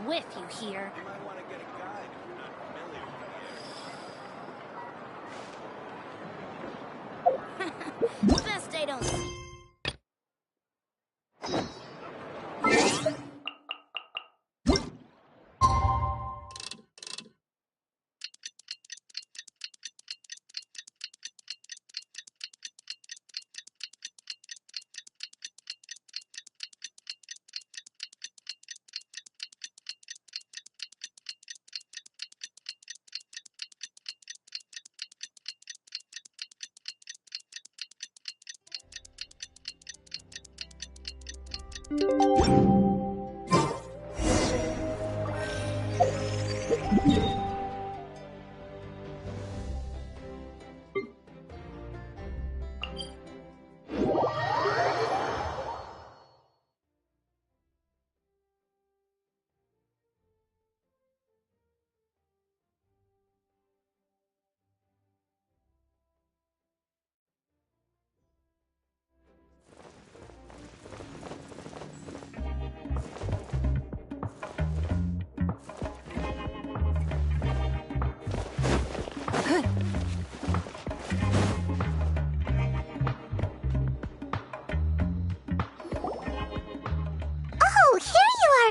with you here. You might want to get a guide if you're not familiar with the area. Best I don't see.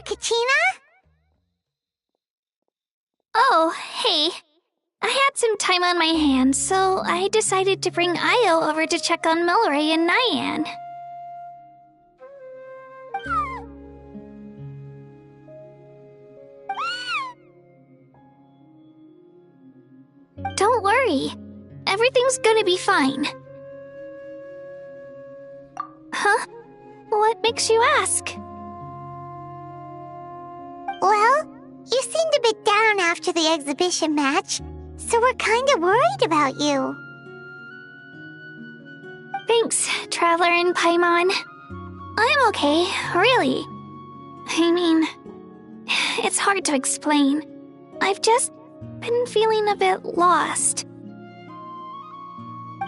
Katina? Oh, hey. I had some time on my hands, so I decided to bring Io over to check on Milray and Nyan. Don't worry. Everything's gonna be fine. Huh? What makes you ask? Well, you seemed a bit down after the exhibition match, so we're kinda worried about you. Thanks, Traveler and Paimon. I'm okay, really. I mean, it's hard to explain. I've just been feeling a bit lost.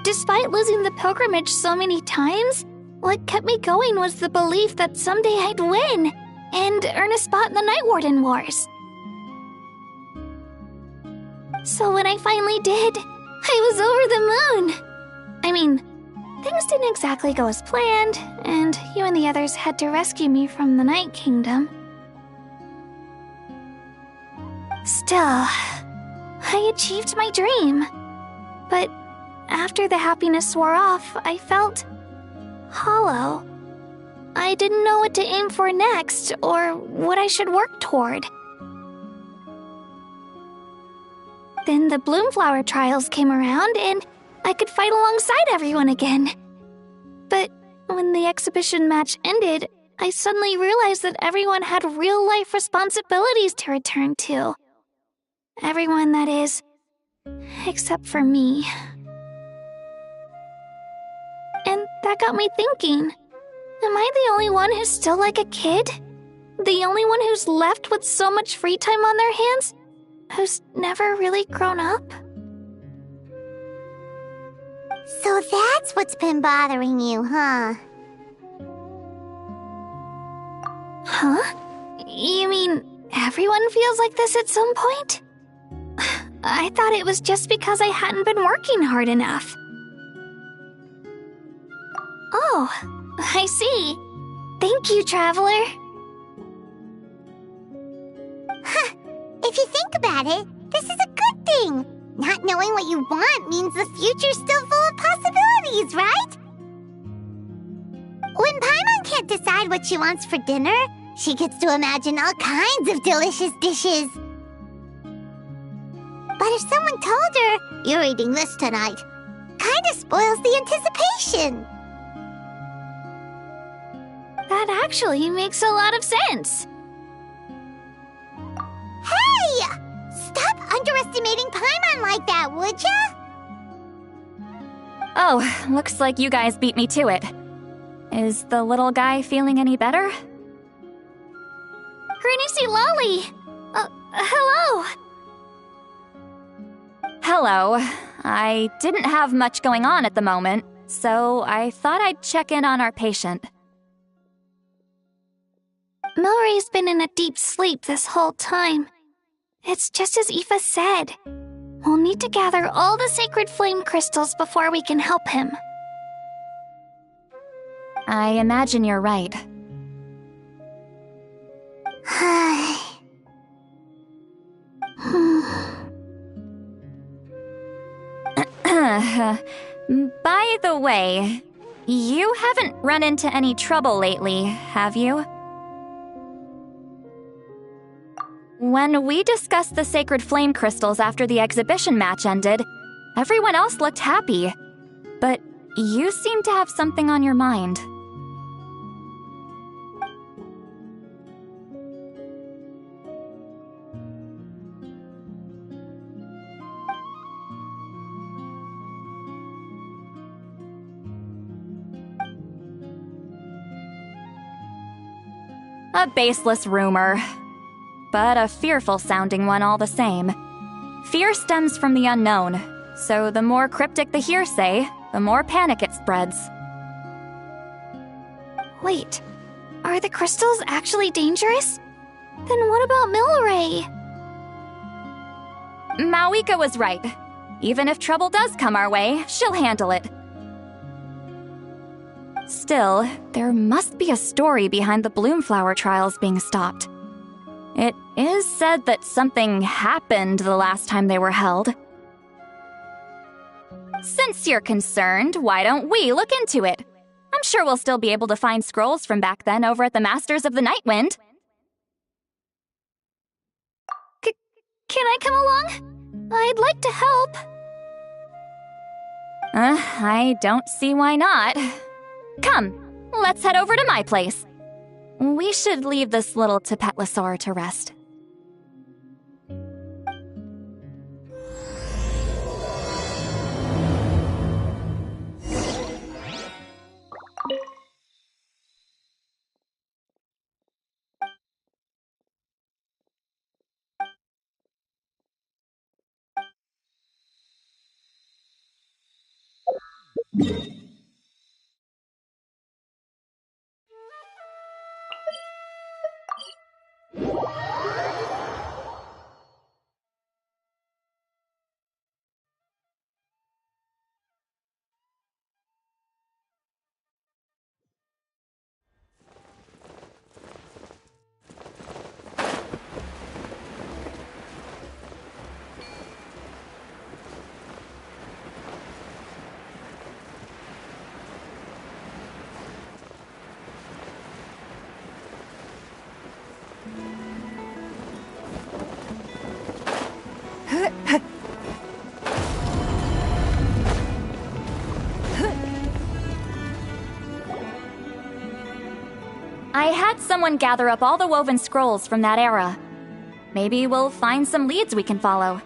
Despite losing the pilgrimage so many times, what kept me going was the belief that someday I'd win and earn a spot in the Night Warden Wars. So when I finally did, I was over the moon. I mean, things didn't exactly go as planned, and you and the others had to rescue me from the Night Kingdom. Still, I achieved my dream. But after the happiness wore off, I felt hollow. I didn't know what to aim for next, or what I should work toward. Then the Bloomflower trials came around, and I could fight alongside everyone again. But when the exhibition match ended, I suddenly realized that everyone had real-life responsibilities to return to. Everyone, that is, except for me. And that got me thinking. Am I the only one who's still like a kid? The only one who's left with so much free time on their hands? Who's never really grown up? So that's what's been bothering you, huh? Huh? You mean everyone feels like this at some point? I thought it was just because I hadn't been working hard enough. Oh, I see. Thank you, Traveler. Huh. If you think about it, this is a good thing. Not knowing what you want means the future's still full of possibilities, right? When Paimon can't decide what she wants for dinner, she gets to imagine all kinds of delicious dishes. But if someone told her, "You're eating this tonight," kinda spoils the anticipation. That actually makes a lot of sense. Hey! Stop underestimating Paimon like that, would ya? Oh, looks like you guys beat me to it. Is the little guy feeling any better? Granny Lolly! Hello! Hello. I didn't have much going on at the moment, so I thought I'd check in on our patient. Milray's been in a deep sleep this whole time. It's just as Aoife said. We'll need to gather all the sacred flame crystals before we can help him. I imagine you're right. By the way, you haven't run into any trouble lately, have you? When we discussed the sacred flame crystals after the exhibition match ended, everyone else looked happy. But you seem to have something on your mind. A baseless rumor, but a fearful-sounding one all the same. Fear stems from the unknown, so the more cryptic the hearsay, the more panic it spreads. Wait, are the crystals actually dangerous? Then what about Milray? Mawika was right. Even if trouble does come our way, she'll handle it. Still, there must be a story behind the Bloomflower trials being stopped. It is said that something happened the last time they were held. Since you're concerned, why don't we look into it? I'm sure we'll still be able to find scrolls from back then over at the Masters of the Nightwind. Can I come along? I'd like to help. I don't see why not. Come, let's head over to my place. We should leave this little Tapetlosaur to rest. I had someone gather up all the woven scrolls from that era. Maybe we'll find some leads we can follow.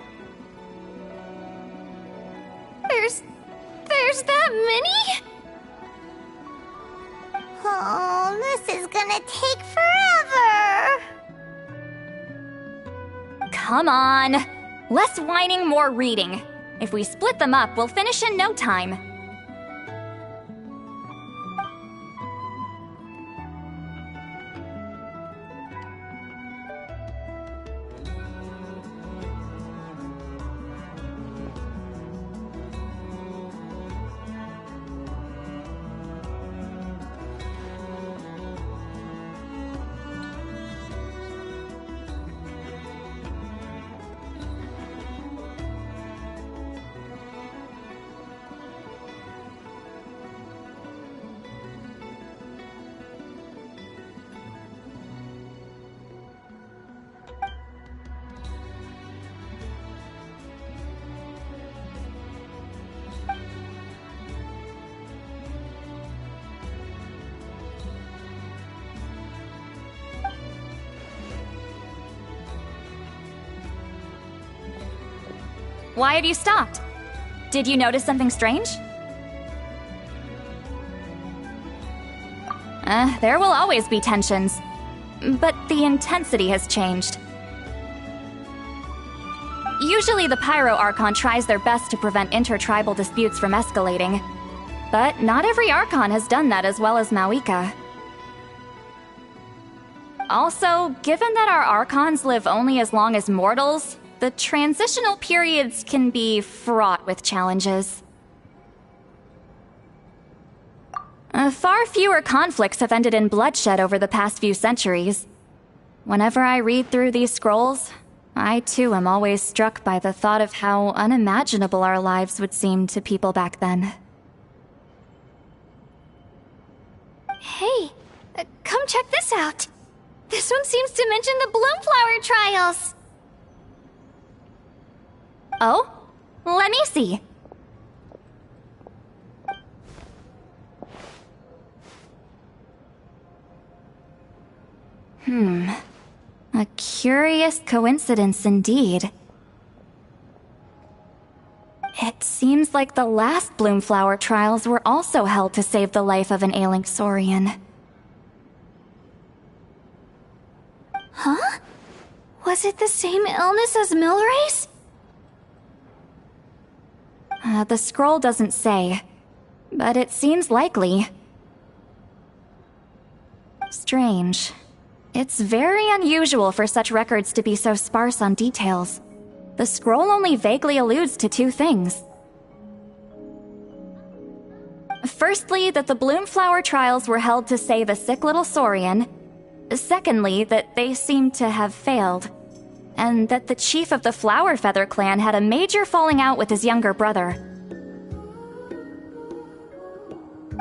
There's that many? Oh, this is gonna take forever. Come on! Less whining, more reading. If we split them up, we'll finish in no time. Why have you stopped? Did you notice something strange? There will always be tensions, but the intensity has changed. Usually the Pyro Archon tries their best to prevent intertribal disputes from escalating, but not every Archon has done that as well as Mawika. Also, given that our Archons live only as long as mortals, the transitional periods can be fraught with challenges. Far fewer conflicts have ended in bloodshed over the past few centuries. Whenever I read through these scrolls, I too am always struck by the thought of how unimaginable our lives would seem to people back then. Hey, come check this out. This one seems to mention the Bloomflower trials. Oh? Let me see. A curious coincidence indeed. It seems like the last Bloomflower trials were also held to save the life of an ailing Saurian. Huh? Was it the same illness as Milray's? The scroll doesn't say, but it seems likely. Strange. It's very unusual for such records to be so sparse on details. The scroll only vaguely alludes to two things. Firstly, that the Bloomflower trials were held to save a sick little Saurian. Secondly, that they seem to have failed. And that the chief of the Flower Feather clan had a major falling out with his younger brother.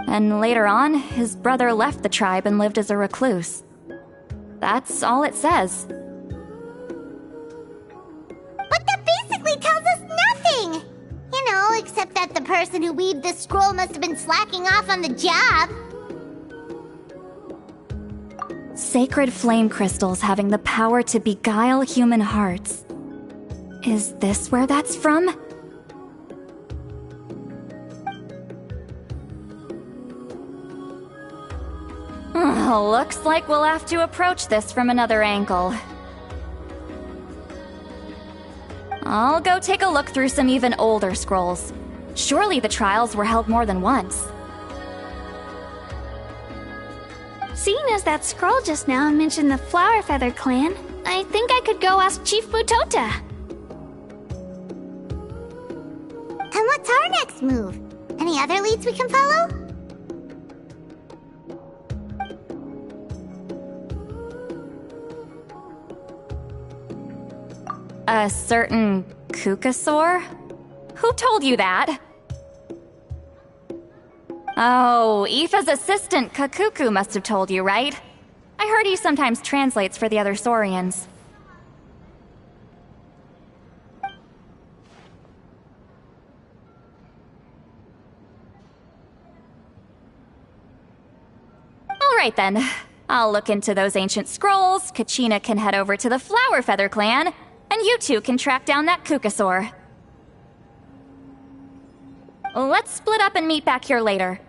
And later on, his brother left the tribe and lived as a recluse. That's all it says. But that basically tells us nothing! You know, except that the person who weaved this scroll must have been slacking off on the job. Sacred flame crystals having the power to beguile human hearts. Is this where that's from? Looks like we'll have to approach this from another angle. I'll go take a look through some even older scrolls. Surely the trials were held more than once. Seeing as that scroll just now mentioned the Flower Feather clan, I think I could go ask Chief Mutota. And what's our next move? Any other leads we can follow? A certain Kukasaur? Who told you that? Oh, Aoife's assistant Kakuku must have told you, right? I heard he sometimes translates for the other Saurians. Alright then. I'll look into those ancient scrolls, Kachina can head over to the Flower Feather clan, and you two can track down that Kukasaur. Let's split up and meet back here later.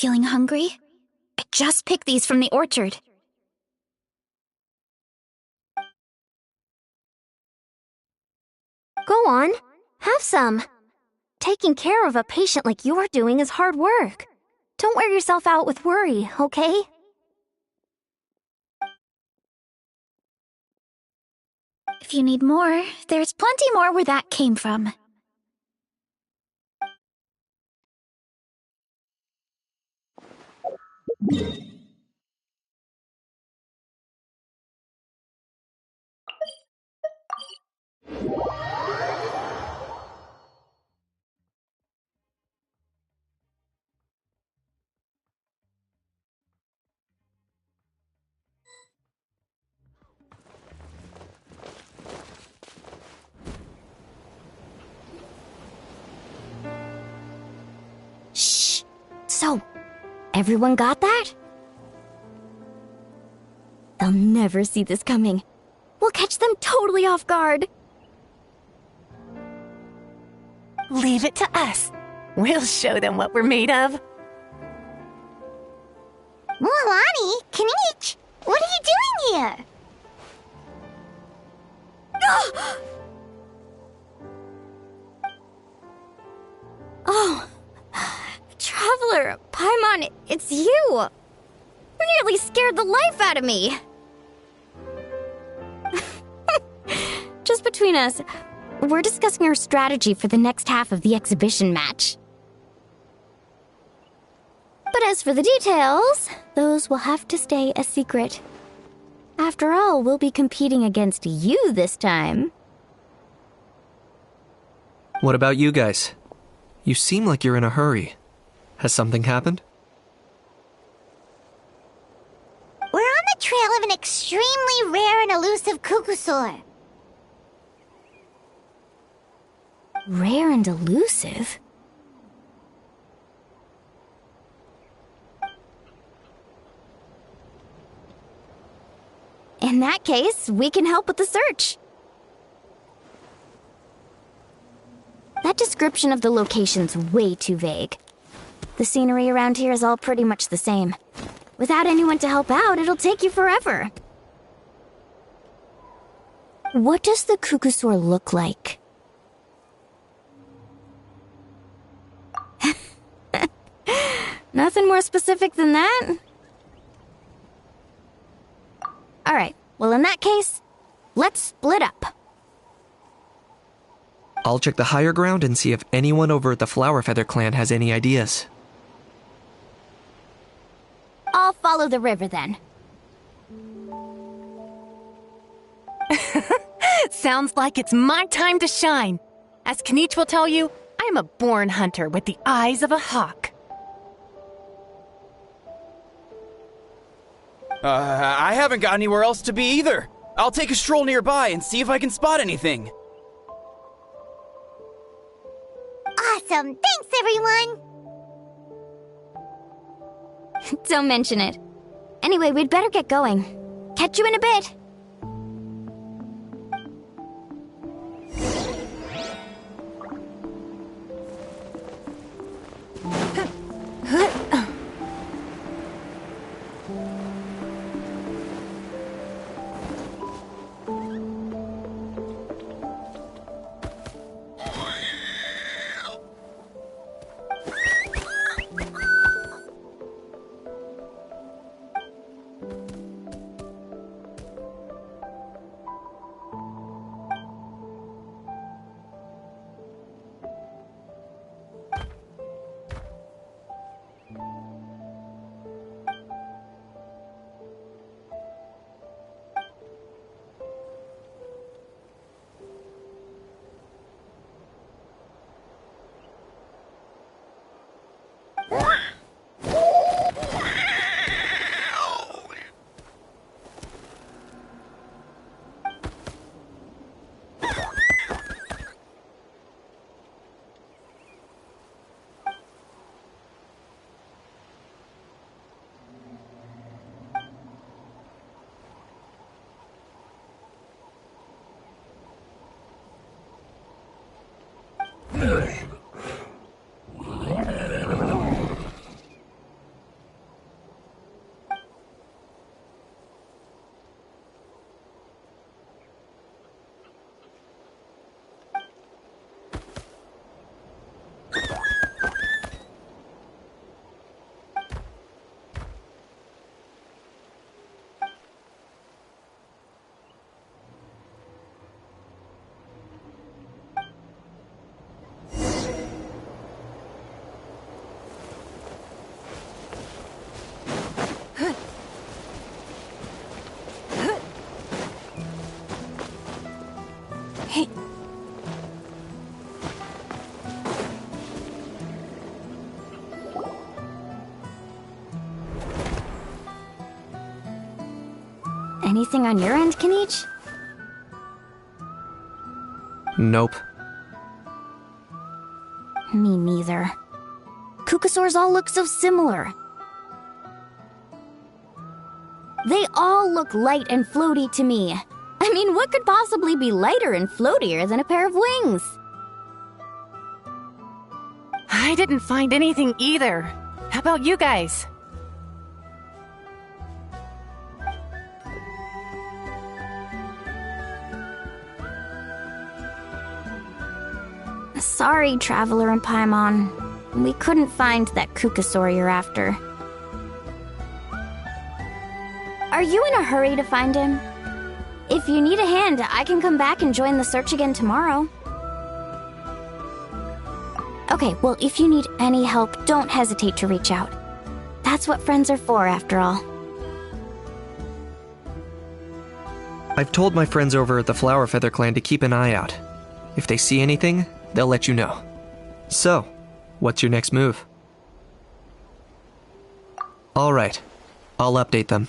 Feeling hungry? I just picked these from the orchard. Go on, have some. Taking care of a patient like you're doing is hard work. Don't wear yourself out with worry, okay? If you need more, there's plenty more where that came from. Shh. So, everyone got that? They'll never see this coming. We'll catch them totally off guard. Leave it to us. We'll show them what we're made of. Milani, Kanich, what are you doing here? Oh, Traveler, Paimon, it's you! You nearly scared the life out of me! Just between us, we're discussing our strategy for the next half of the exhibition match. But as for the details, those will have to stay a secret. After all, we'll be competing against you this time. What about you guys? You seem like you're in a hurry. Has something happened? We're on the trail of an extremely rare and elusive Kukusaur. Rare and elusive? In that case, we can help with the search. That description of the location's way too vague. The scenery around here is all pretty much the same. Without anyone to help out, it'll take you forever. What does the Kukusaur look like? Nothing more specific than that? Alright, well in that case, let's split up. I'll check the higher ground and see if anyone over at the Flower Feather clan has any ideas. I'll follow the river then. Sounds like it's my time to shine. As Kanich will tell you, I am a born hunter with the eyes of a hawk. I haven't got anywhere else to be either. I'll take a stroll nearby and see if I can spot anything. Awesome! Thanks, everyone! Don't mention it. Anyway, we'd better get going. Catch you in a bit. Anything on your end, Kinich? Nope. Me neither. Kukasaurs all look so similar. They all look light and floaty to me. I mean, what could possibly be lighter and floatier than a pair of wings? I didn't find anything either. How about you guys? Sorry, Traveler and Paimon. We couldn't find that Kukasaur you're after. Are you in a hurry to find him? If you need a hand, I can come back and join the search again tomorrow. Okay, well, if you need any help, don't hesitate to reach out. That's what friends are for, after all. I've told my friends over at the Flower Feather Clan to keep an eye out. If they see anything, they'll let you know. So, what's your next move? Alright, I'll update them.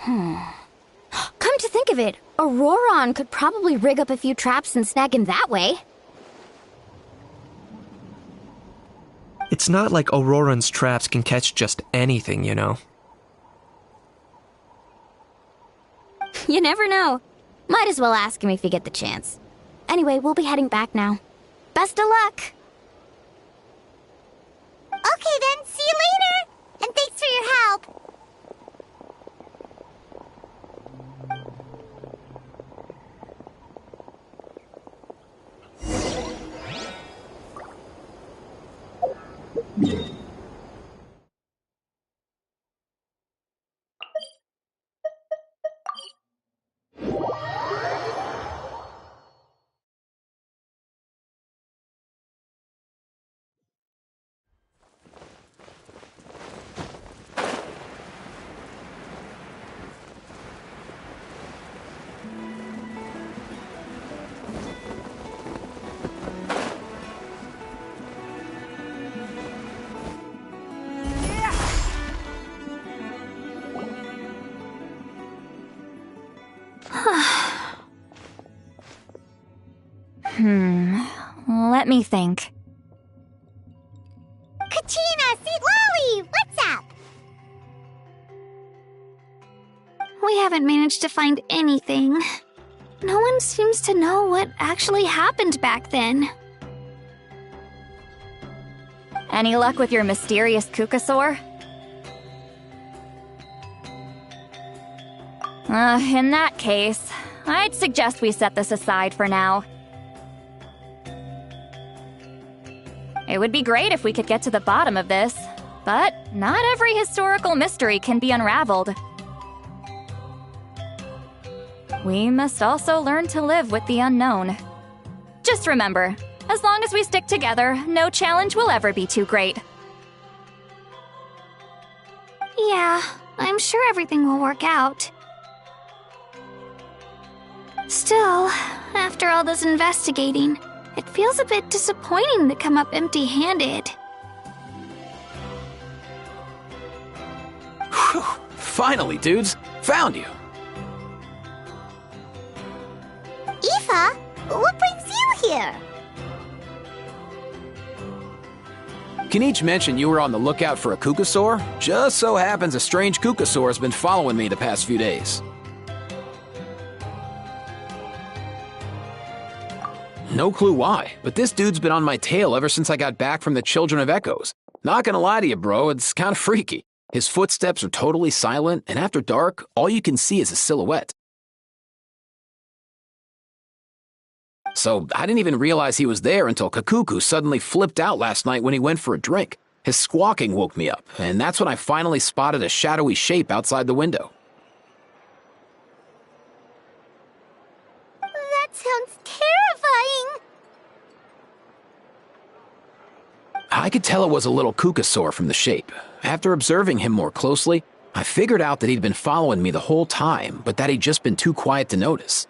Come to think of it, Auroron could probably rig up a few traps and snag him that way. It's not like Auroran's traps can catch just anything, you know. You never know. Might as well ask him if you get the chance. Anyway, we'll be heading back now. Best of luck! Okay then, see you later! And thanks for your help! Let me think. Kachina, Seed Lolly, what's up? We haven't managed to find anything. No one seems to know what actually happened back then. Any luck with your mysterious Kukasaur? In that case, I'd suggest we set this aside for now. It would be great if we could get to the bottom of this, but not every historical mystery can be unraveled. We must also learn to live with the unknown. Just remember, as long as we stick together, no challenge will ever be too great. Yeah, I'm sure everything will work out. Still, after all this investigating, it feels a bit disappointing to come up empty-handed. Whew, finally, dudes. Found you. Aoife, what brings you here? Kinich mentioned you were on the lookout for a Kukasaur. Just so happens a strange Kukasaur has been following me the past few days. No clue why, but this dude's been on my tail ever since I got back from the Children of Echoes. Not gonna lie to you, bro, it's kind of freaky. His footsteps are totally silent, and after dark, all you can see is a silhouette. So I didn't even realize he was there until Kakuku suddenly flipped out last night when he went for a drink. His squawking woke me up, and that's when I finally spotted a shadowy shape outside the window. That sounds terrifying. I could tell it was a little Kukasaur from the shape. After observing him more closely, I figured out that he'd been following me the whole time, but that he'd just been too quiet to notice.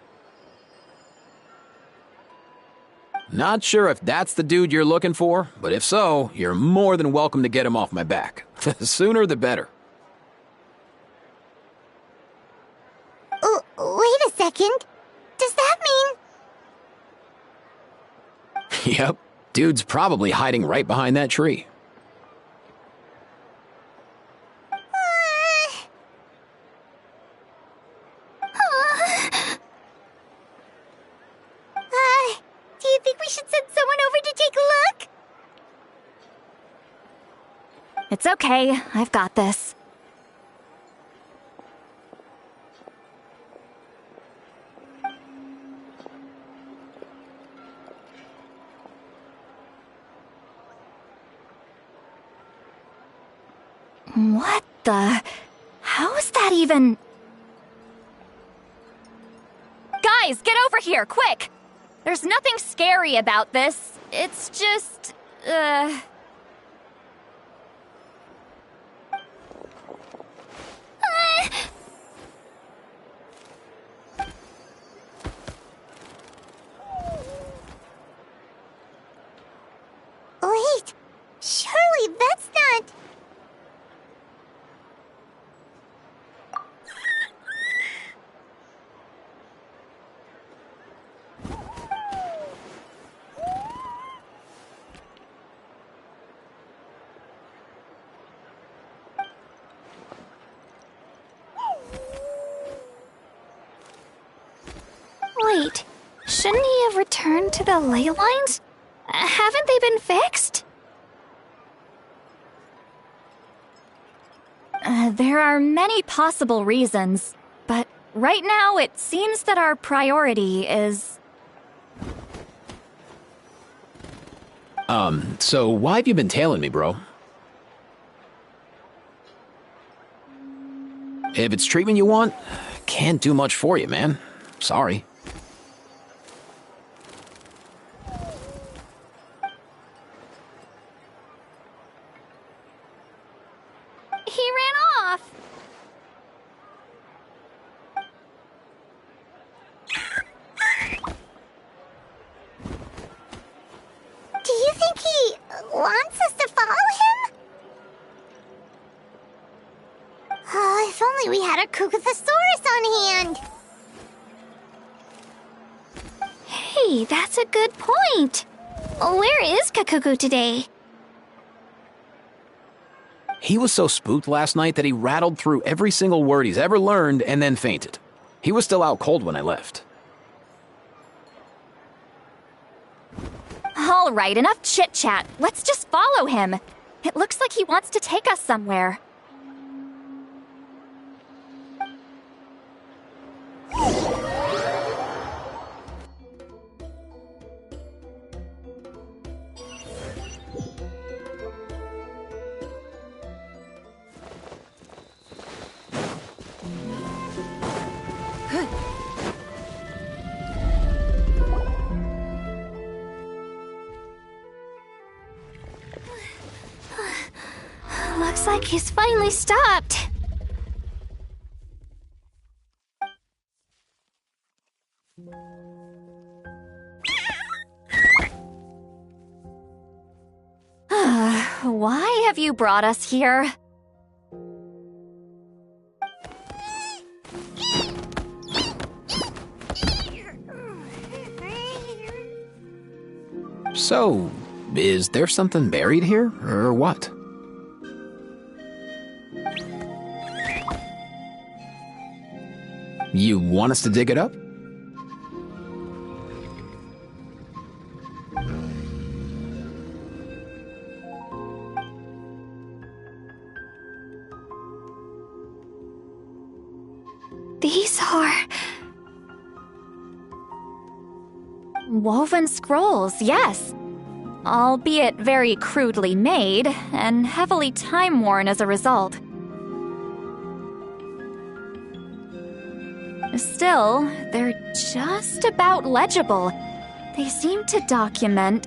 Not sure if that's the dude you're looking for, but if so, you're more than welcome to get him off my back. The sooner the better. second. Does that mean... Yep, dude's probably hiding right behind that tree. Do you think we should send someone over to take a look? It's okay, I've got this. What the... How's that even... Guys, get over here, quick! There's nothing scary about this. It's just... Wait, surely that's not... Wait, shouldn't he have returned to the ley lines? Haven't they been fixed? There are many possible reasons, but right now it seems that our priority is... So why have you been tailing me, bro? If it's treatment you want, can't do much for you, man. Sorry. He ran off. Do you think he wants us to follow him? Oh, if only we had a Kukathosaurus on hand. Hey, that's a good point. Where is Kakuku today? He was so spooked last night that he rattled through every single word he's ever learned and then fainted. He was still out cold when I left. All right, enough chit-chat. Let's just follow him. It looks like he wants to take us somewhere. Looks like he's finally stopped. Why have you brought us here? So, is there something buried here, or what? You want us to dig it up? These are... Woven scrolls, yes. Albeit very crudely made, and heavily time-worn as a result. Still, they're just about legible. They seem to document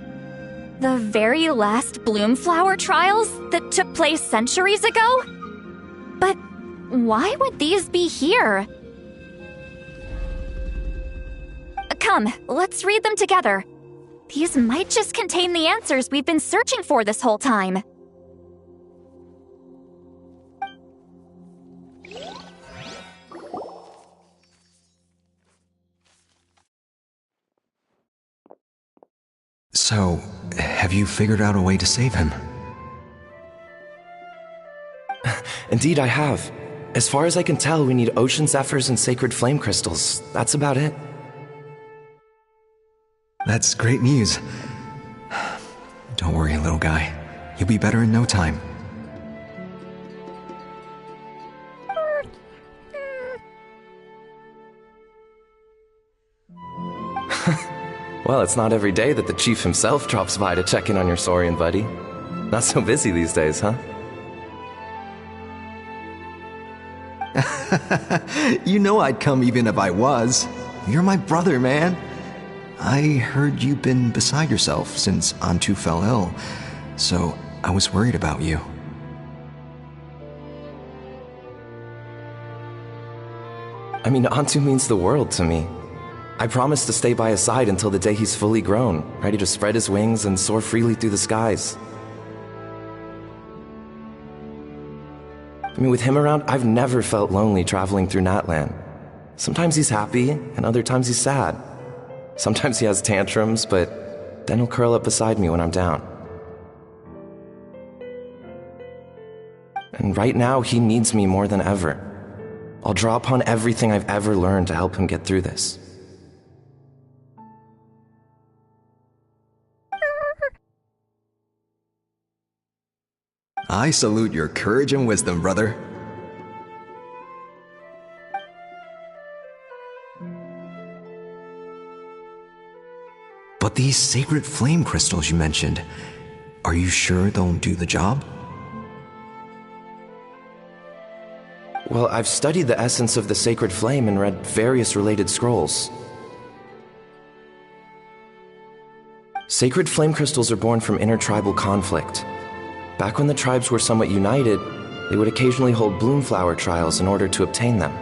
the very last Bloomflower trials that took place centuries ago? But why would these be here? Come, let's read them together. These might just contain the answers we've been searching for this whole time. So, have you figured out a way to save him? Indeed, I have. As far as I can tell, we need ocean zephyrs and sacred flame crystals. That's about it. That's great news. Don't worry, little guy. You'll be better in no time. Well, it's not every day that the chief himself drops by to check in on your Saurian buddy. Not so busy these days, huh? You know I'd come even if I was. You're my brother, man. I heard you've been beside yourself since Antu fell ill, so I was worried about you. I mean, Antu means the world to me. I promised to stay by his side until the day he's fully grown, ready to spread his wings and soar freely through the skies. I mean, with him around, I've never felt lonely traveling through Natlan. Sometimes he's happy, and other times he's sad. Sometimes he has tantrums, but then he'll curl up beside me when I'm down. And right now, he needs me more than ever. I'll draw upon everything I've ever learned to help him get through this. I salute your courage and wisdom, brother. But these sacred flame crystals you mentioned, are you sure they'll do the job? Well, I've studied the essence of the sacred flame and read various related scrolls. Sacred flame crystals are born from intertribal conflict. Back when the tribes were somewhat united, they would occasionally hold bloomflower trials in order to obtain them.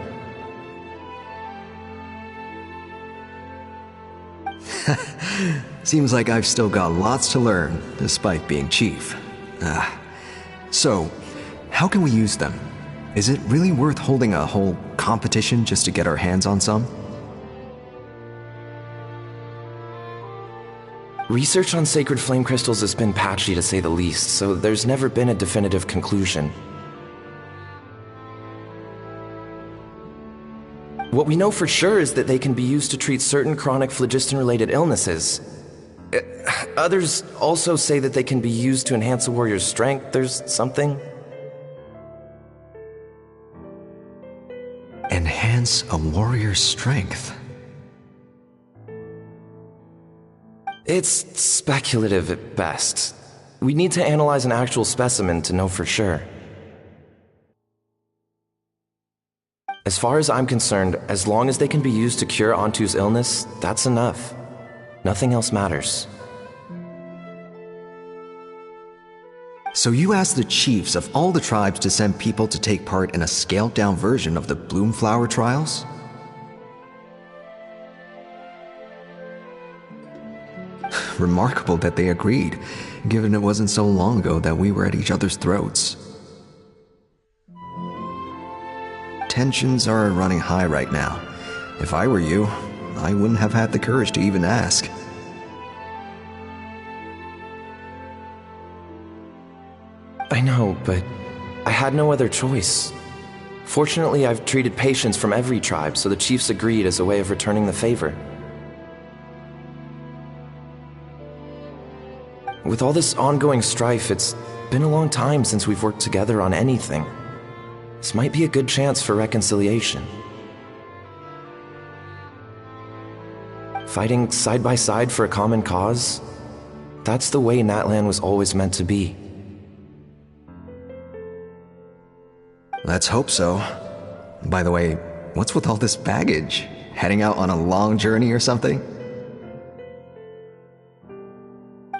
Seems like I've still got lots to learn, despite being chief. So, how can we use them? Is it really worth holding a whole competition just to get our hands on some? Research on sacred flame crystals has been patchy to say the least, so there's never been a definitive conclusion. What we know for sure is that they can be used to treat certain chronic phlogiston-related illnesses. Others also say that they can be used to enhance a warrior's strength. There's something. Enhance a warrior's strength? It's speculative at best. We need to analyze an actual specimen to know for sure. As far as I'm concerned, as long as they can be used to cure Antu's illness, that's enough. Nothing else matters. So you asked the chiefs of all the tribes to send people to take part in a scaled-down version of the Bloomflower trials? Remarkable that they agreed, given it wasn't so long ago that we were at each other's throats. Tensions are running high right now. If I were you, I wouldn't have had the courage to even ask. I know, but I had no other choice. Fortunately, I've treated patients from every tribe, so the chiefs agreed as a way of returning the favor. With all this ongoing strife, it's been a long time since we've worked together on anything. This might be a good chance for reconciliation. Fighting side by side for a common cause, that's the way Natlan was always meant to be. Let's hope so. By the way, what's with all this baggage? Heading out on a long journey or something?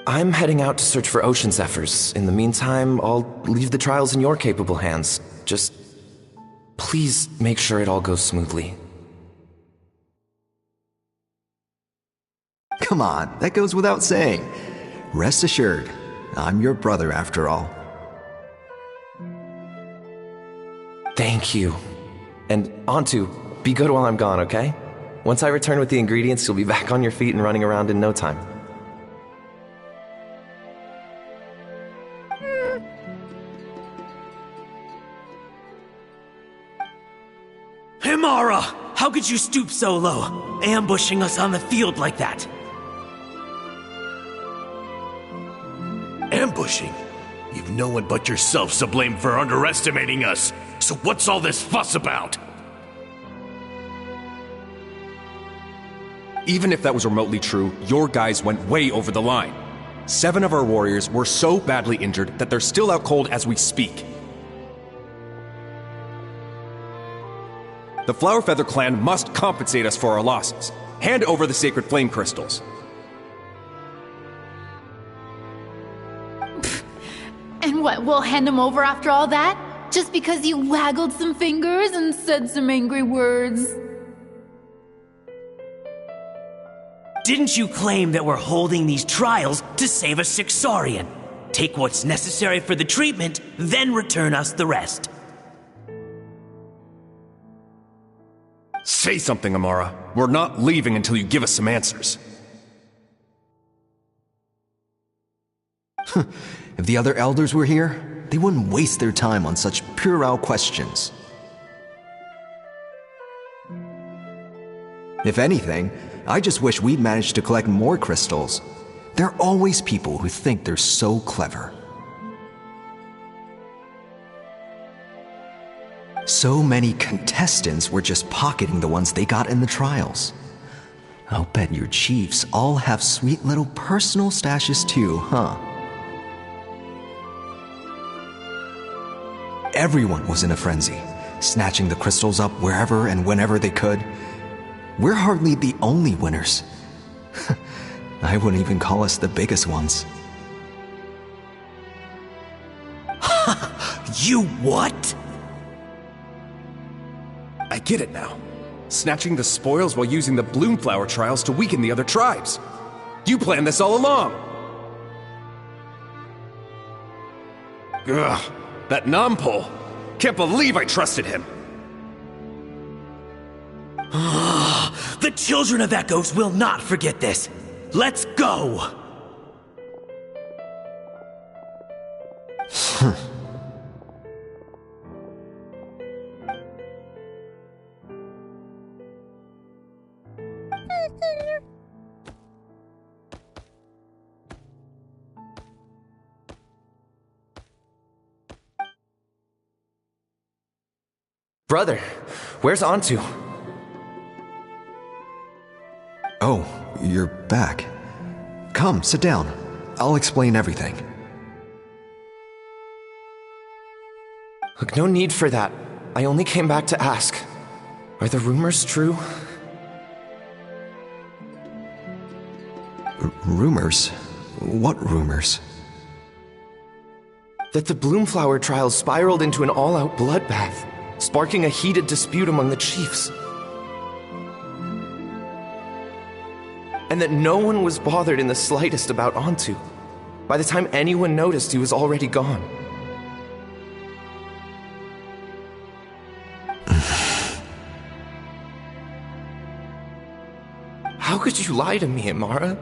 I'm heading out to search for ocean zephyrs. In the meantime, I'll leave the trials in your capable hands. Just please make sure it all goes smoothly. Come on, that goes without saying. Rest assured, I'm your brother after all. Thank you. And Antu, be good while I'm gone, okay? Once I return with the ingredients, you'll be back on your feet and running around in no time. Imara! How could you stoop so low, ambushing us on the field like that? Ambushing? You've no one but yourself to blame for underestimating us. So what's all this fuss about? Even if that was remotely true, your guys went way over the line. 7 of our warriors were so badly injured that they're still out cold as we speak. The Flower Feather clan must compensate us for our losses. Hand over the sacred flame crystals. And what, we'll hand them over after all that? Just because you waggled some fingers and said some angry words? Didn't you claim that we're holding these trials to save a sick Saurian? Take what's necessary for the treatment, then return us the rest. Say something, Amara. We're not leaving until you give us some answers. If the other elders were here, they wouldn't waste their time on such puerile questions. If anything, I just wish we'd managed to collect more crystals. There are always people who think they're so clever. So many contestants were just pocketing the ones they got in the trials. I'll bet your chiefs all have sweet little personal stashes too, huh? Everyone was in a frenzy, snatching the crystals up wherever and whenever they could. We're hardly the only winners. I wouldn't even call us the biggest ones. You what? I get it now. Snatching the spoils while using the Bloomflower trials to weaken the other tribes. You planned this all along! Ugh, that Nompole. Can't believe I trusted him. The Children of Echoes will not forget this. Let's go! Brother, where's Antu? Oh, you're back. Come, sit down. I'll explain everything. Look, no need for that. I only came back to ask. Are the rumors true? Rumors? What rumors? That the Bloomflower trials spiraled into an all-out bloodbath, sparking a heated dispute among the chiefs. And that no one was bothered in the slightest about Antu. By the time anyone noticed, he was already gone. How could you lie to me, Amara?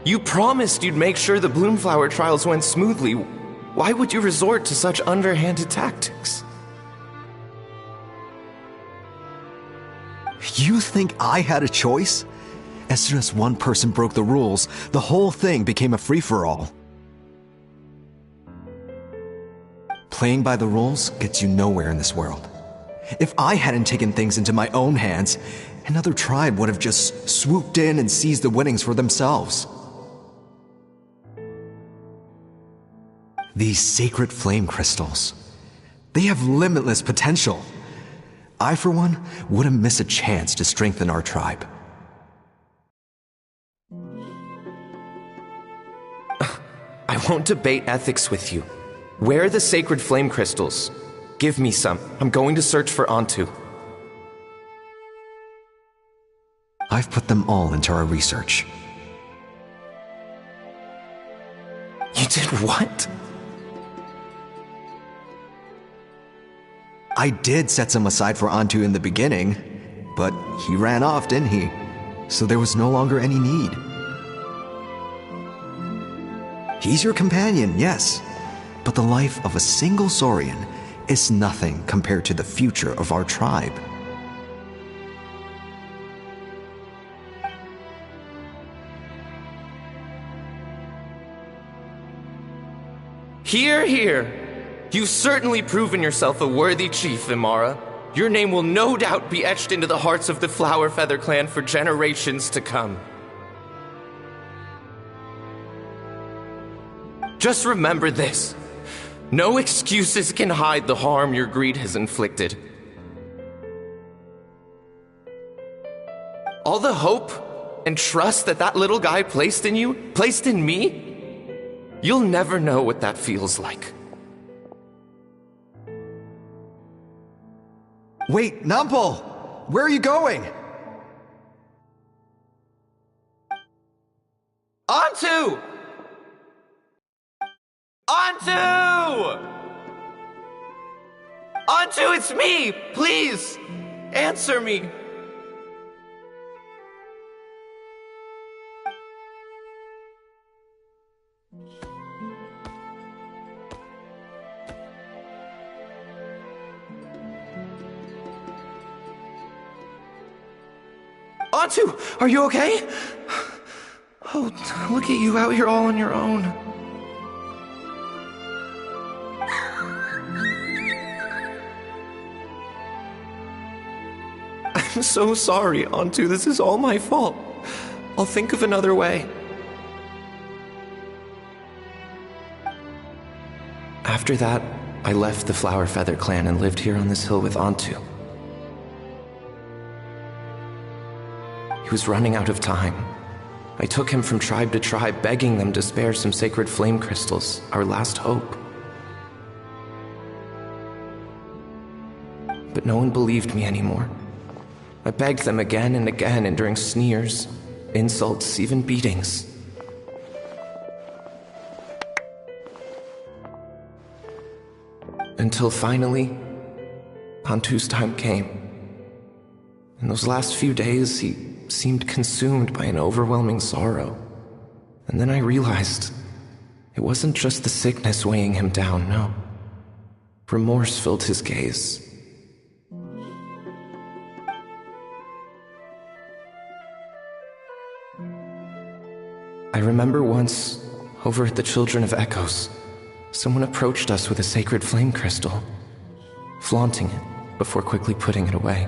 You promised you'd make sure the Bloomflower trials went smoothly. Why would you resort to such underhanded tactics? You think I had a choice? As soon as one person broke the rules, the whole thing became a free-for-all. Playing by the rules gets you nowhere in this world. If I hadn't taken things into my own hands, another tribe would have just swooped in and seized the winnings for themselves. These sacred flame crystals, they have limitless potential. I, for one, wouldn't miss a chance to strengthen our tribe. I won't debate ethics with you. Where are the sacred flame crystals? Give me some. I'm going to search for Antu. I've put them all into our research. You did what? I did set some aside for Antu in the beginning, but he ran off, didn't he? So there was no longer any need. He's your companion, yes, but the life of a single Saurian is nothing compared to the future of our tribe. Hear, hear. You've certainly proven yourself a worthy chief, Imara. Your name will no doubt be etched into the hearts of the Flower Feather clan for generations to come. Just remember this. No excuses can hide the harm your greed has inflicted. All the hope and trust that little guy placed in you, placed in me, you'll never know what that feels like. Wait, Numpel! Where are you going? Onto! Onto! Onto, it's me! Please! Answer me! Onto, are you okay? Oh, look at you out here all on your own. I'm so sorry, Onto. This is all my fault. I'll think of another way. After that, I left the Flower Feather clan and lived here on this hill with Onto. He was running out of time. I took him from tribe to tribe, begging them to spare some sacred flame crystals, our last hope. But no one believed me anymore. I begged them again and again, enduring sneers, insults, even beatings. Until finally, Onto's time came. In those last few days, he seemed consumed by an overwhelming sorrow. And then I realized it wasn't just the sickness weighing him down, no. Remorse filled his gaze. I remember once, over at the Children of Echoes, someone approached us with a sacred flame crystal, flaunting it before quickly putting it away.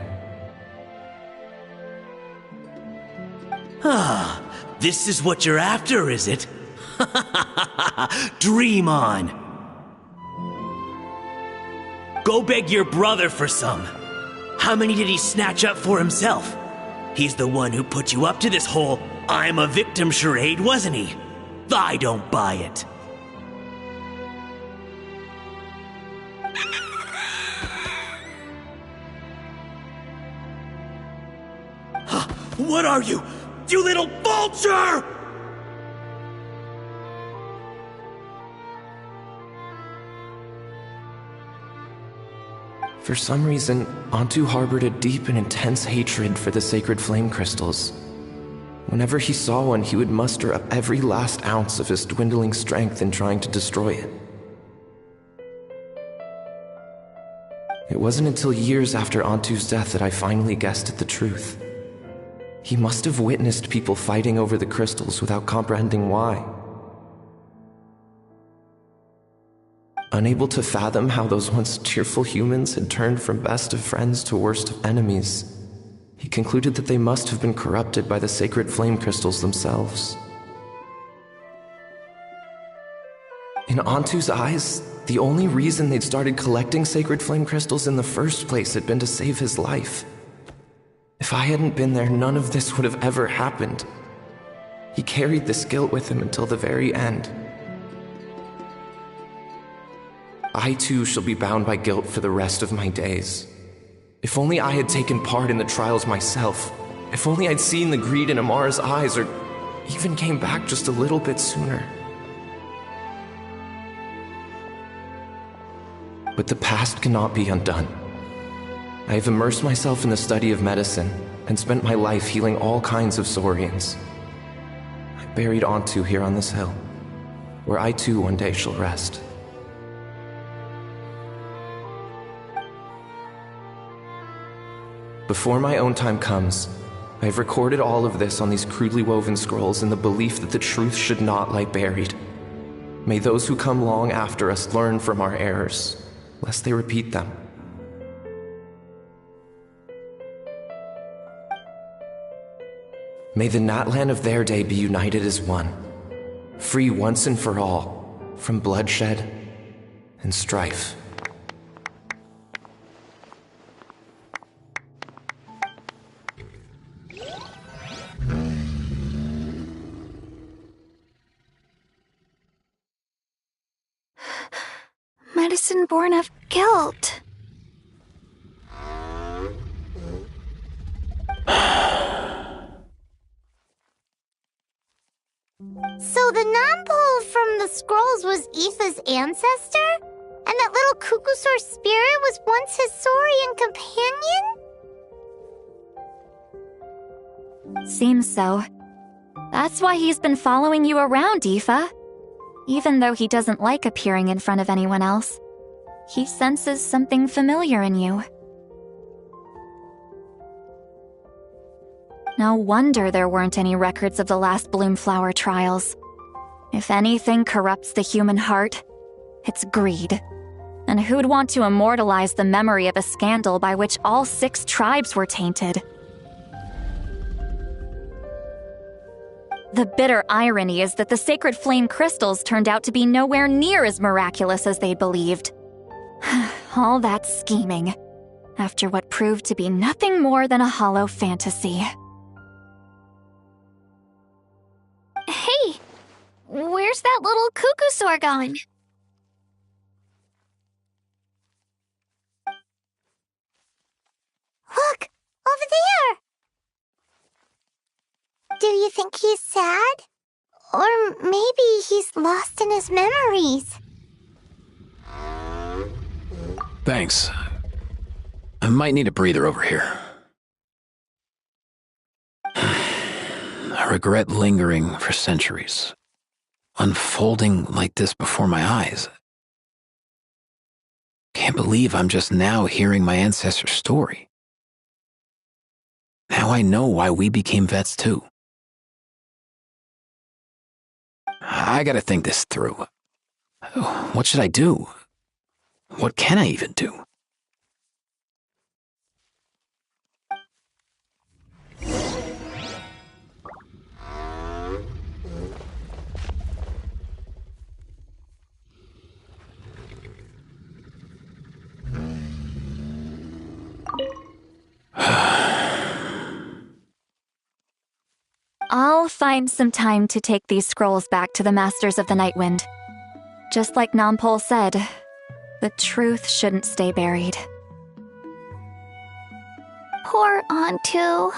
Ah, this is what you're after, is it? Dream on. Go beg your brother for some. How many did he snatch up for himself? He's the one who put you up to this whole I'm a victim charade, wasn't he? I don't buy it. What are you? You little vulture! For some reason, Onto harbored a deep and intense hatred for the sacred flame crystals. Whenever he saw one, he would muster up every last ounce of his dwindling strength in trying to destroy it. It wasn't until years after Onto's death that I finally guessed at the truth. He must have witnessed people fighting over the crystals without comprehending why. Unable to fathom how those once cheerful humans had turned from best of friends to worst of enemies, he concluded that they must have been corrupted by the sacred flame crystals themselves. In Onto's eyes, the only reason they'd started collecting sacred flame crystals in the first place had been to save his life. If I hadn't been there, none of this would have ever happened. He carried this guilt with him until the very end. I too shall be bound by guilt for the rest of my days. If only I had taken part in the trials myself. If only I'd seen the greed in Amara's eyes, or even came back just a little bit sooner. But the past cannot be undone. I have immersed myself in the study of medicine and spent my life healing all kinds of Saurians. I buried Onto here on this hill, where I too one day shall rest. Before my own time comes, I have recorded all of this on these crudely woven scrolls in the belief that the truth should not lie buried. May those who come long after us learn from our errors, lest they repeat them. May the Natlan of their day be united as one, free once and for all from bloodshed and strife. Medicine born of guilt. So the non-pole from the scrolls was Aoife's ancestor? And that little Cuckoosaur spirit was once his saurian companion? Seems so. That's why he's been following you around, Aoife. Even though he doesn't like appearing in front of anyone else, he senses something familiar in you. No wonder there weren't any records of the last Bloomflower trials. If anything corrupts the human heart, it's greed. And who'd want to immortalize the memory of a scandal by which all 6 tribes were tainted? The bitter irony is that the sacred flame crystals turned out to be nowhere near as miraculous as they believed. All that scheming, after what proved to be nothing more than a hollow fantasy. Hey! Where's that little Cuckoosaur going? Look! Over there! Do you think he's sad? Or maybe he's lost in his memories? Thanks. I might need a breather over here. I regret lingering for centuries, unfolding like this before my eyes. Can't believe I'm just now hearing my ancestor's story. Now I know why we became vets too. I gotta think this through. What should I do? What can I even do? I'll find some time to take these scrolls back to the Masters of the Nightwind. Just like Nompole said, the truth shouldn't stay buried. Poor Antu.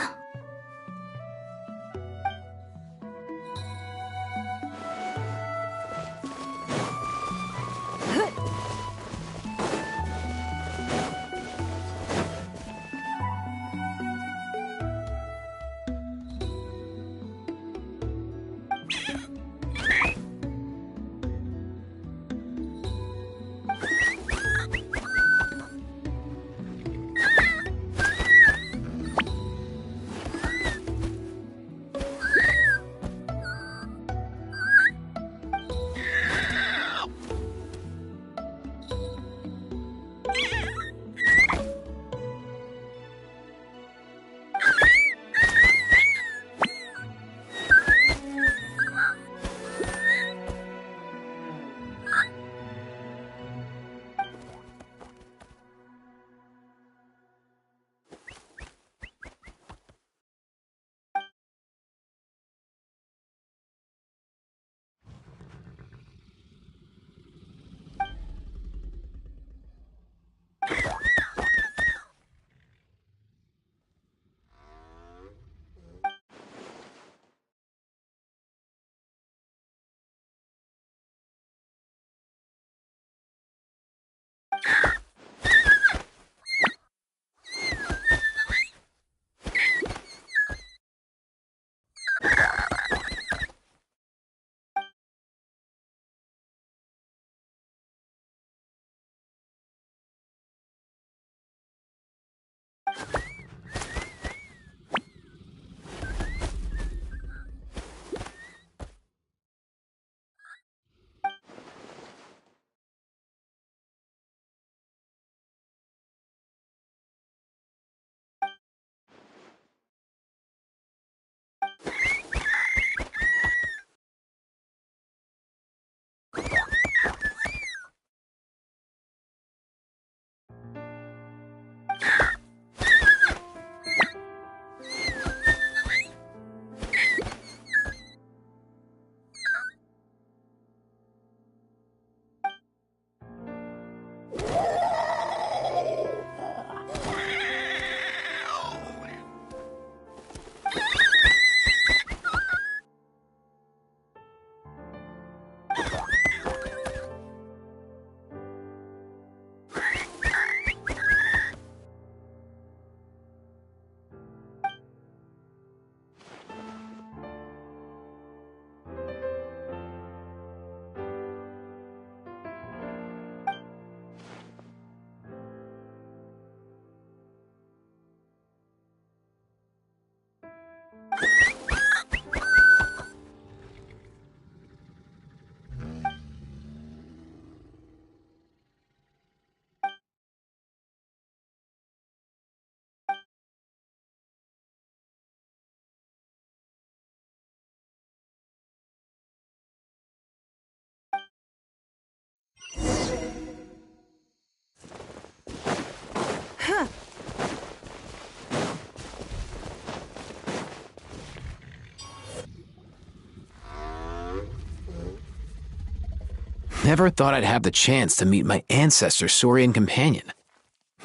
Never thought I'd have the chance to meet my ancestor Saurian companion.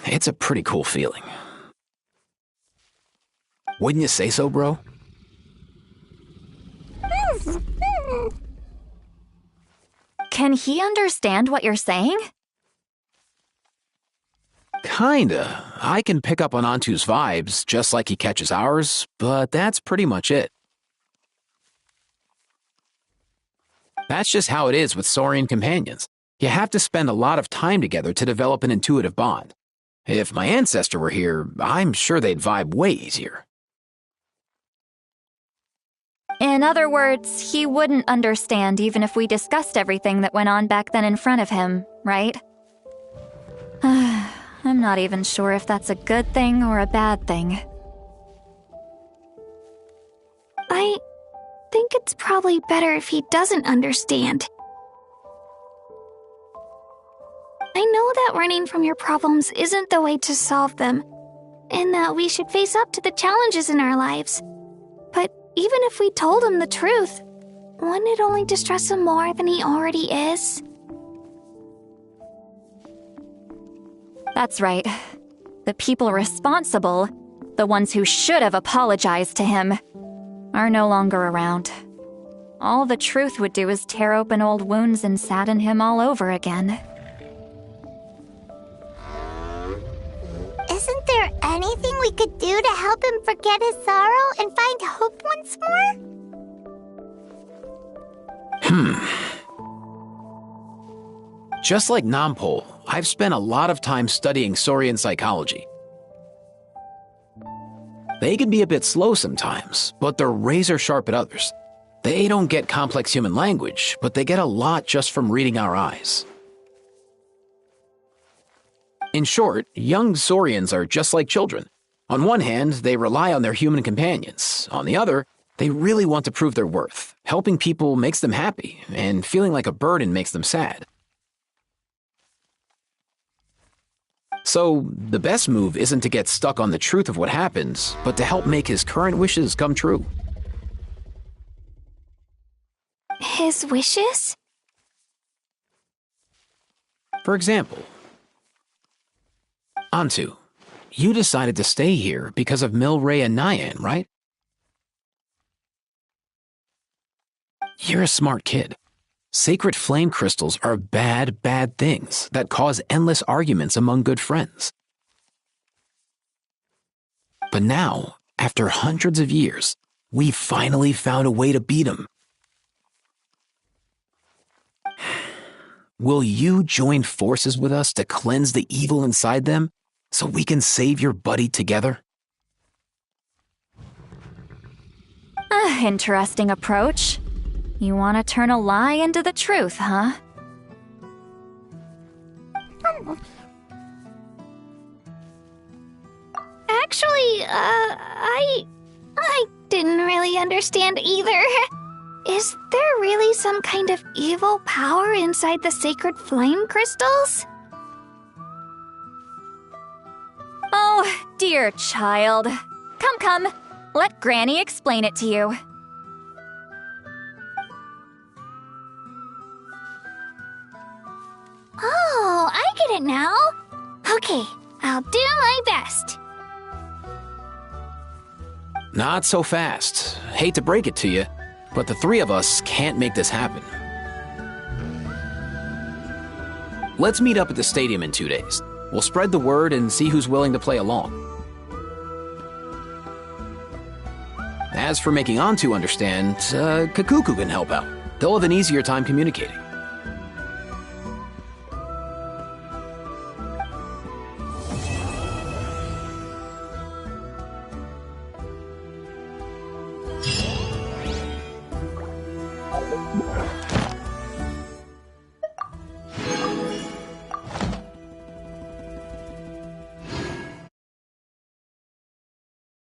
It's a pretty cool feeling. Wouldn't you say so, bro? Can he understand what you're saying? Kinda. I can pick up on Antu's vibes, just like he catches ours, but that's pretty much it. That's just how it is with Saurian companions. You have to spend a lot of time together to develop an intuitive bond. If my ancestor were here, I'm sure they'd vibe way easier. In other words, he wouldn't understand even if we discussed everything that went on back then in front of him, right? I'm not even sure if that's a good thing or a bad thing. I think it's probably better if he doesn't understand. I know that running from your problems isn't the way to solve them, and that we should face up to the challenges in our lives. But even if we told him the truth, wouldn't it only distress him more than he already is? That's right. The people responsible, the ones who should have apologized to him, are no longer around. All the truth would do is tear open old wounds and sadden him all over again. Isn't there anything we could do to help him forget his sorrow and find hope once more? Just like Nampol, I've spent a lot of time studying Saurian psychology. They can be a bit slow sometimes, but they're razor sharp at others. They don't get complex human language, but they get a lot just from reading our eyes. In short, young Saurians are just like children. On one hand, they rely on their human companions. On the other, they really want to prove their worth. Helping people makes them happy, and feeling like a burden makes them sad. So, the best move isn't to get stuck on the truth of what happens, but to help make his current wishes come true. His wishes? For example, Antu, you decided to stay here because of Milray and Nyan, right? You're a smart kid. Sacred flame crystals are bad, bad things that cause endless arguments among good friends. But now, after hundreds of years, we finally found a way to beat them. Will you join forces with us to cleanse the evil inside them so we can save your buddy together? Interesting approach. You want to turn a lie into the truth, huh? Actually, I didn't really understand either. Is there really some kind of evil power inside the sacred flame crystals? Oh, dear child. Come. Let Granny explain it to you. Oh, I get it now. Okay, I'll do my best. Not so fast. Hate to break it to you, but the three of us can't make this happen. Let's meet up at the stadium in 2 days. We'll spread the word and see who's willing to play along. As for making Antu understand, Kakuku can help out. They'll have an easier time communicating.